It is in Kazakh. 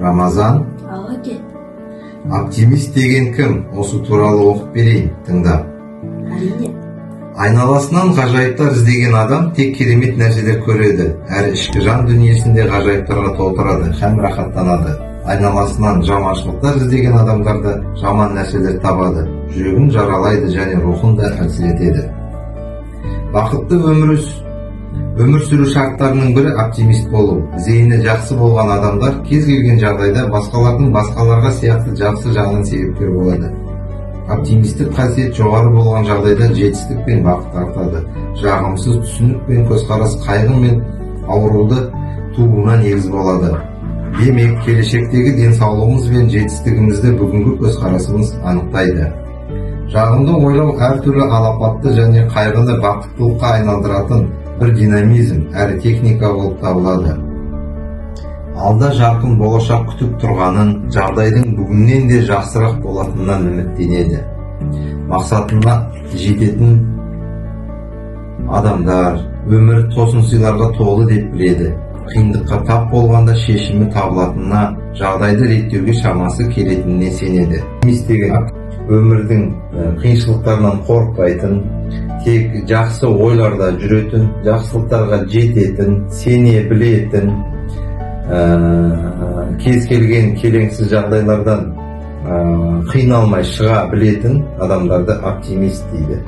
Рамазан, Аке. оптимист деген кім? Осы туралы оқып берейін, тыңдап. Әрине. Айналасынан ғажайыптар іздеген адам тек керемет нәрселер көреді, әрі ішкі жан дүниесінде ғажайыптарға толтырады һәм рахаттанады. Айналасынан жаманшылықтар іздеген адамдарда жаман нәрселер табады, жүрегін жаралайды және рухын да әлсіретеді. Бақытты өмір сүру шарттарының бірі оптимист болу. Зейіні жақсы болған адамдар кез келген жағдайда басқалардың басқаларға сияқты жақсы жағынан себепкер болады. Оптимистік қасиет жоғары болған жағдайда жетістік пен бақыт артады. Жағымсыз түсінік пен көзқарас қайғы мен ауруды тууына негіз болады. Демек, келешектегі денсаулығымыз бен жетістігімізді бүгінгі көзқарасымыз анықтайды. Жағымды ойлау әртүрлі алапатты және қайғыны бақыттылыққа айналдыратын бір динамизм әрі техника болып табылады. Алда жарқын болашақ күтіп тұрғанын, жағдайдың бүгіннен де жақсырақ болатынынан үміттенеді. Мақсатына жететін адамдар өмір тосын сыйларға толы деп біледі. Қиындыққа тап болғанда шешімі табылатынына, жағдайды реттеуге шамасы келетініне сенеді. Деген өмірдің қиыншылықтарынан қорықпайтын, тек жақсы ойларда жүретін, жақсылықтарға жететін, сене білетін, кез келген келеңсіз жағдайлардан қиналмай шыға білетін адамдарды оптимист дейді.